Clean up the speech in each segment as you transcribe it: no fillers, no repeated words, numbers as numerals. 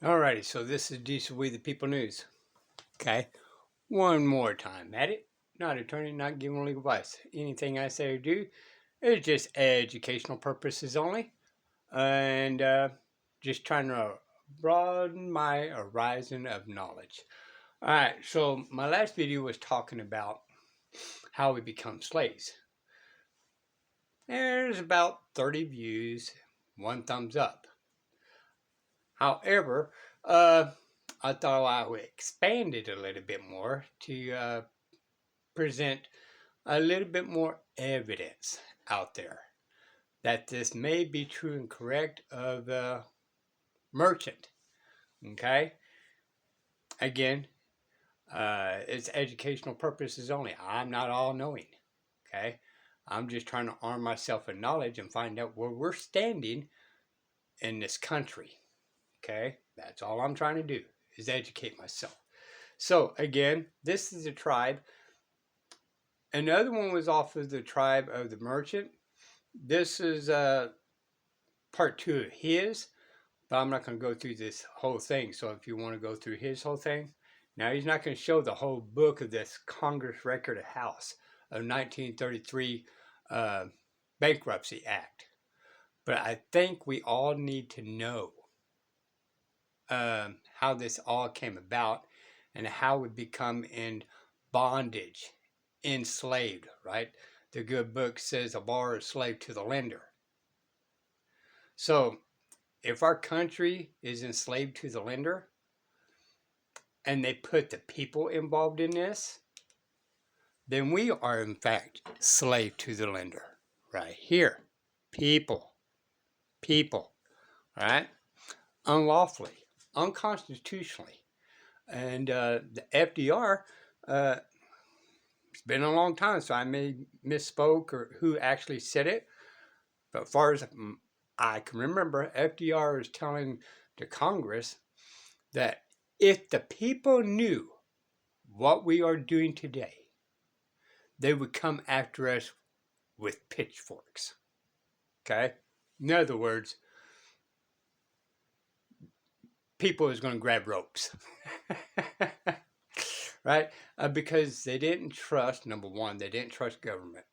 Alrighty, so this is Decent We the People News. Okay, one more time at it. Not attorney, not giving legal advice. Anything I say or do is just educational purposes only, and just trying to broaden my horizon of knowledge. Alright, so my last video was talking about how we become slaves. There's about 30 views, one thumbs up. However, I thought I would expand it a little bit more to present a little bit more evidence out there that this may be true and correct of the merchant. Okay? Again, it's educational purposes only. I'm not all knowing. Okay? I'm just trying to arm myself with knowledge and find out where we're standing in this country. Okay? That's all I'm trying to do is educate myself. So again, this is a tribe. Another one was off of the tribe of the merchant. This is part two of his, but I'm not going to go through this whole thing. So if you want to go through his whole thing, now he's not going to show the whole book of this Congress Record of House of 1933 Bankruptcy Act. But I think we all need to know how this all came about and how we become in bondage, enslaved, right? The good book says a borrower is slave to the lender. So if our country is enslaved to the lender and they put the people involved in this, then we are in fact slave to the lender right here. People, right? Unlawfully, unconstitutionally. And the FDR, it's been a long time, so I may misspoke or who actually said it. But as far as I can remember, FDR is telling the Congress that if the people knew what we are doing today, they would come after us with pitchforks. Okay? In other words, people is going to grab ropes. Right? Because they didn't trust, number one, they didn't trust government.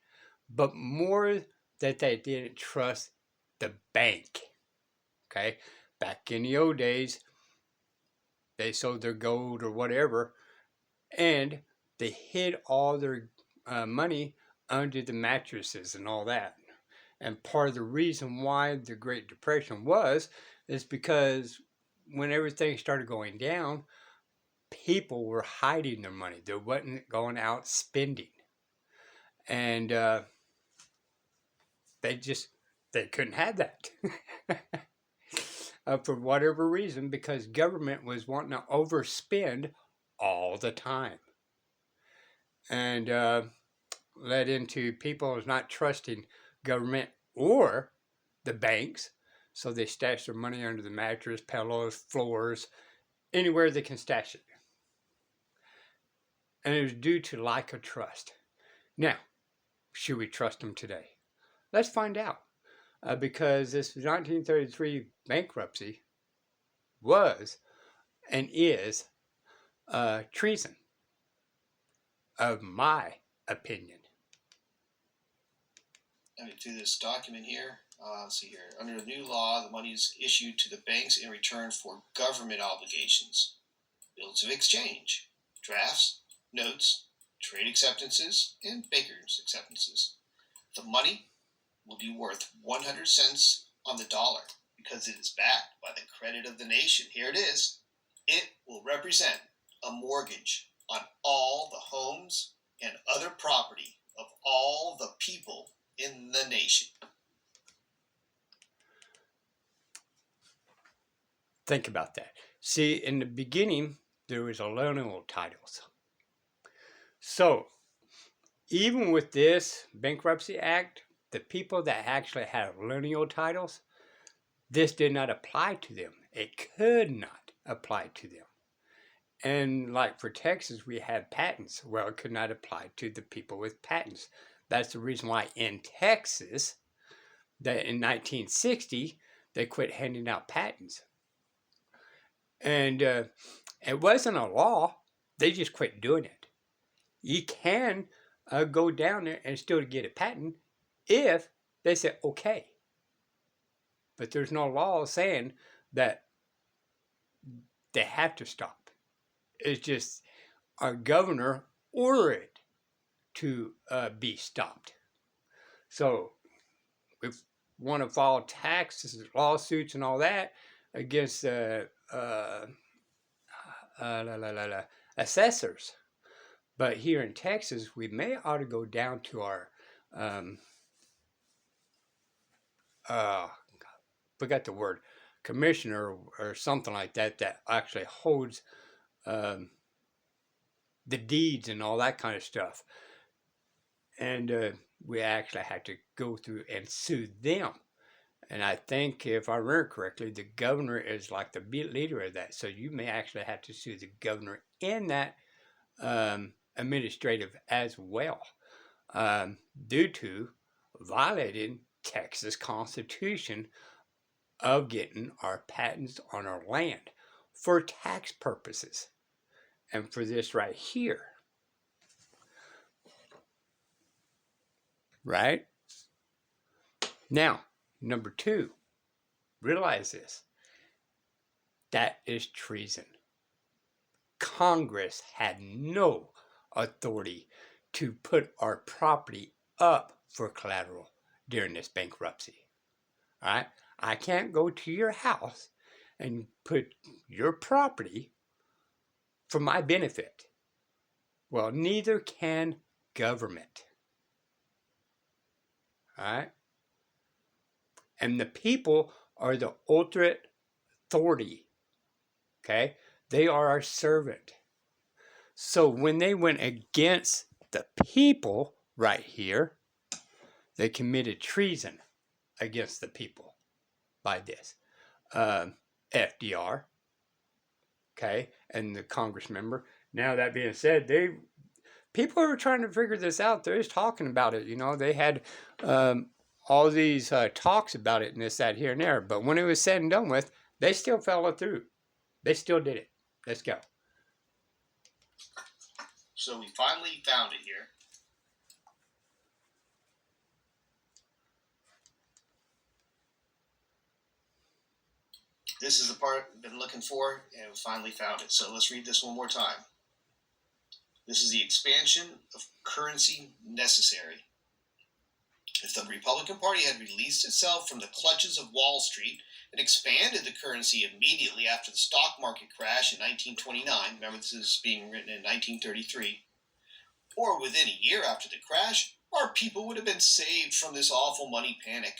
But more that they didn't trust the bank. Okay? Back in the old days, they sold their gold or whatever, and they hid all their money under the mattresses and all that. And part of the reason why the Great Depression is because when everything started going down, people were hiding their money. They wasn't going out spending. And they couldn't have that. For whatever reason, because government was wanting to overspend all the time. And led into people not trusting government or the banks, so they stash their money under the mattress, pillows, floors, anywhere they can stash it. And it was due to lack of trust. Now, should we trust them today? Let's find out. Because this 1933 bankruptcy was and is treason, of my opinion. Let me do this document here. Let's see here. Under the new law, the money is issued to the banks in return for government obligations, bills of exchange, drafts, notes, trade acceptances, and bankers' acceptances. The money will be worth 100 cents on the dollar because it is backed by the credit of the nation. Here it is. It will represent a mortgage on all the homes and other property of all the people in the nation. Think about that. See, in the beginning, there was a lineal titles. So, even with this Bankruptcy Act, the people that actually had lineal titles, this did not apply to them. It could not apply to them. And like for Texas, we had patents. Well, it could not apply to the people with patents. That's the reason why in Texas, that in 1960, they quit handing out patents. And it wasn't a law. They just quit doing it. You can go down there and still get a patent if they say okay. But there's no law saying that they have to stop. It's just our governor ordered it to be stopped. So if we want to file taxes, lawsuits, and all that against assessors, but here in Texas, we may ought to go down to our forgot the word, commissioner or something like that that actually holds the deeds and all that kind of stuff. And we actually had to go through and sue them. And I think, if I remember correctly, the governor is like the leader of that. So you may actually have to sue the governor in that administrative as well, due to violating Texas Constitution of getting our patents on our land for tax purposes. And for this right here, right? Now, number two, realize this. That is treason. Congress had no authority to put our property up for collateral during this bankruptcy. All right? I can't go to your house and put your property for my benefit. Well, neither can government. All right? And the people are the ultimate authority. Okay? They are our servant. So when they went against the people right here, they committed treason against the people by this. FDR, okay, and the Congress member. Now, that being said, people are trying to figure this out. They're just talking about it. You know, they had all these talks about it and this, that, here, and there. But when it was said and done with, they still followed through. They still did it. Let's go. So we finally found it here. This is the part I've been looking for, and we finally found it. So let's read this one more time. This is the expansion of currency necessary. If the Republican Party had released itself from the clutches of Wall Street and expanded the currency immediately after the stock market crash in 1929, remember this is being written in 1933, or within a year after the crash, our people would have been saved from this awful money panic.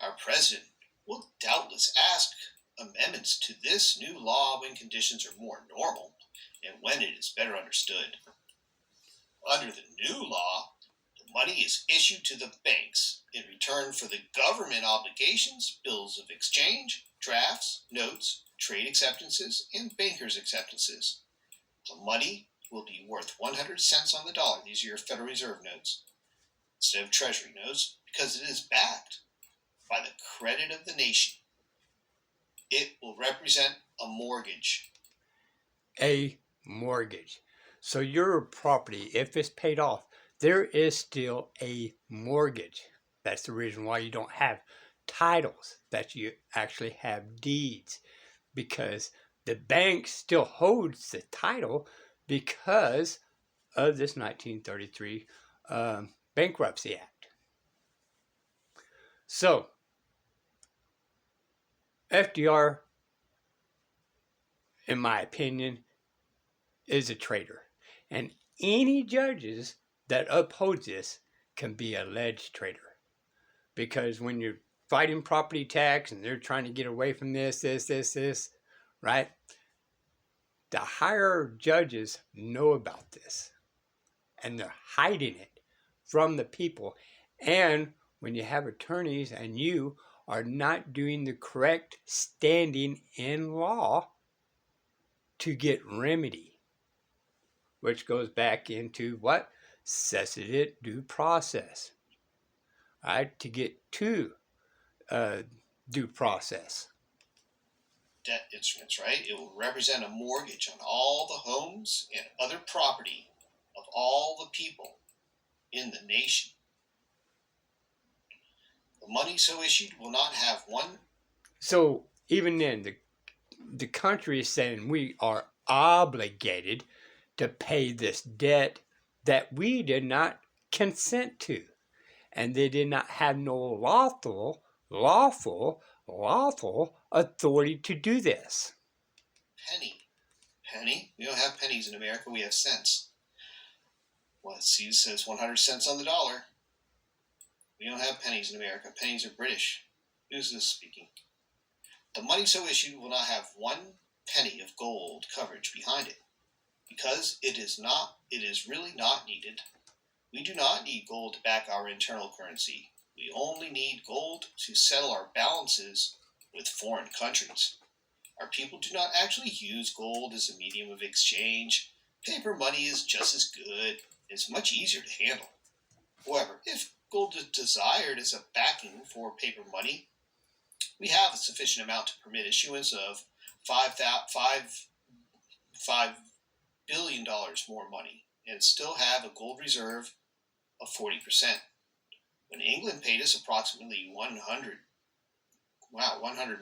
Our president will doubtless ask amendments to this new law when conditions are more normal and when it is better understood. Under the new law, the money is issued to the banks in return for the government obligations, bills of exchange, drafts, notes, trade acceptances, and bankers' acceptances. The money will be worth 100 cents on the dollar. These are your Federal Reserve notes instead of Treasury notes, because it is backed by the credit of the nation. It will represent a mortgage. A mortgage. So your property, if it's paid off, there is still a mortgage. That's the reason why you don't have titles, that you actually have deeds, because the bank still holds the title because of this 1933 Bankruptcy Act. So FDR, in my opinion, is a traitor. And any judges that uphold this can be alleged traitor. Because when you're fighting property tax and they're trying to get away from this, right? The higher judges know about this. And they're hiding it from the people. And when you have attorneys and you are not doing the correct standing in law to get remedy, which goes back into what? Cessation due process. All right, to get to due process. debt instruments, right? It will represent a mortgage on all the homes and other property of all the people in the nation. The money so issued will not have one. So even then, the country is saying we are obligated to pay this debt that we did not consent to. And they did not have no lawful authority to do this. Penny? We don't have pennies in America, we have cents. Well, let's see, it says 100 cents on the dollar. We don't have pennies in America. Pennies are British. Who's this speaking? The money so issued will not have 1 penny of gold coverage behind it, because it is really not needed. We do not need gold to back our internal currency. We only need gold to settle our balances with foreign countries. Our people do not actually use gold as a medium of exchange. Paper money is just as good. It's much easier to handle. However, if gold is desired as a backing for paper money, we have a sufficient amount to permit issuance of $5 billion more money and still have a gold reserve of 40%. When England paid us approximately $100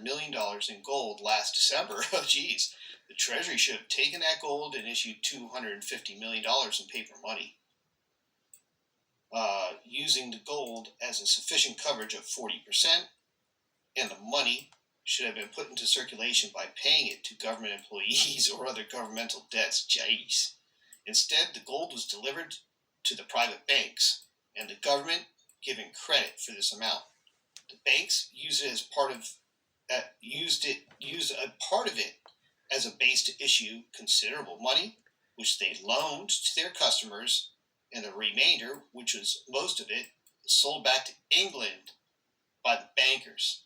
million in gold last December, oh geez, the Treasury should have taken that gold and issued $250 million in paper money, using the gold as a sufficient coverage of 40%, and the money should have been put into circulation by paying it to government employees or other governmental debts. Jeez. Instead, the gold was delivered to the private banks, and the government giving credit for this amount. The banks used a part of it as a base to issue considerable money, which they loaned to their customers, and the remainder, which was most of it, sold back to England by the bankers.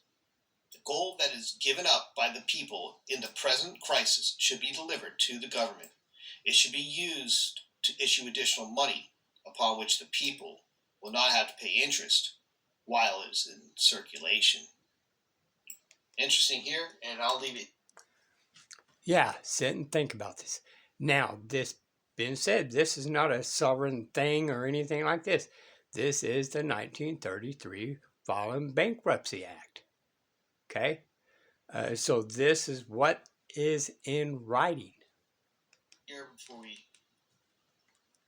The gold that is given up by the people in the present crisis should be delivered to the government. It should be used to issue additional money upon which the people will not have to pay interest while it is in circulation. Interesting here, and I'll leave it. Yeah, sit and think about this. Now, this being said, this is not a sovereign thing or anything like this. This is the 1933 Following Bankruptcy Act. Okay? So this is what is in writing. Here, before we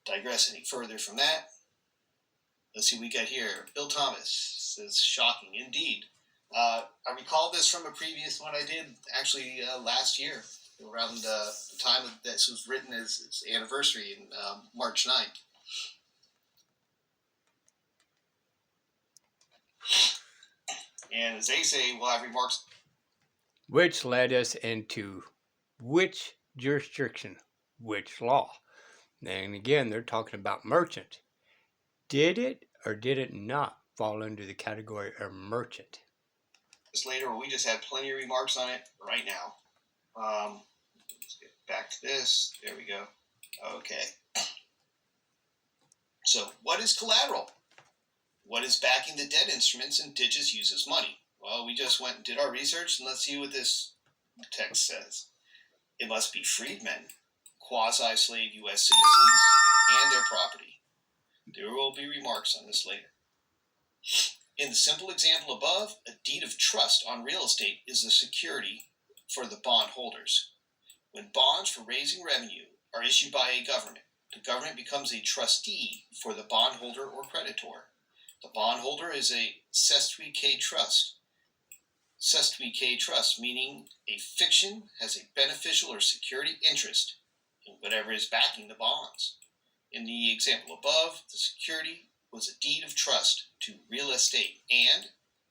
digress any further from that, let's see what we got here. Bill Thomas says, shocking indeed. I recall this from a previous one I did actually last year, around the time that this was written as its anniversary in March 9th. And as they say, we'll have remarks. Which led us into which jurisdiction, which law. And again, they're talking about merchant. Did it or did it not fall under the category of merchant? This later, we just had plenty of remarks on it right now. Let's get back to this. There we go. Okay. So, what is collateral? What is backing the debt instruments and digits used as money? Well, we just went and did our research, and let's see what this text says. It must be freedmen, quasi-slave U.S. citizens, and their property. There will be remarks on this later. In the simple example above, a deed of trust on real estate is the security for the bondholders. When bonds for raising revenue are issued by a government, the government becomes a trustee for the bondholder or creditor. The bondholder is a cestui trust. Cestui trust, meaning a fiction has a beneficial or security interest in whatever is backing the bonds. In the example above, the security was a deed of trust to real estate, and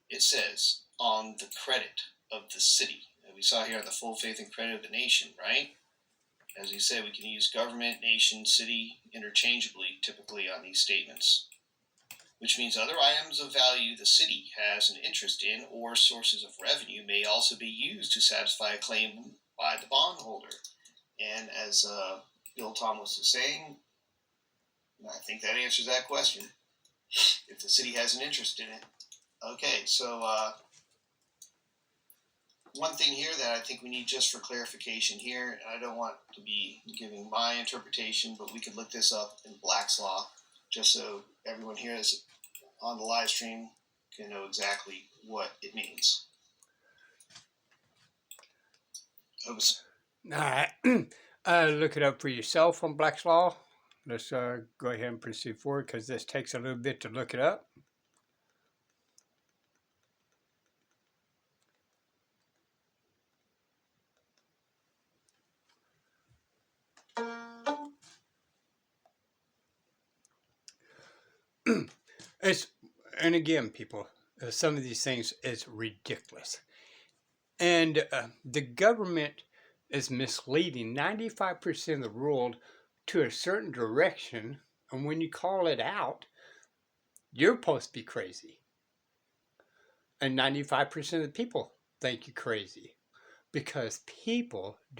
it says on the credit of the city. And we saw here on the full faith and credit of the nation, right? As we said, we can use government, nation, city interchangeably, typically on these statements, which means other items of value the city has an interest in or sources of revenue may also be used to satisfy a claim by the bondholder. And as Bill Thomas was saying, I think that answers that question. If the city has an interest in it. Okay, so one thing here that I think we need just for clarification here, and I don't want to be giving my interpretation, but we could look this up in Black's Law just so everyone here is on the live stream can know exactly what it means. Oops. All right. Look it up for yourself on Black's Law. Let's go ahead and proceed forward because this takes a little bit to look it up. And again, people, some of these things is ridiculous. And the government is misleading 95% of the world to a certain direction. And when you call it out, you're supposed to be crazy. And 95% of the people think you're crazy because people do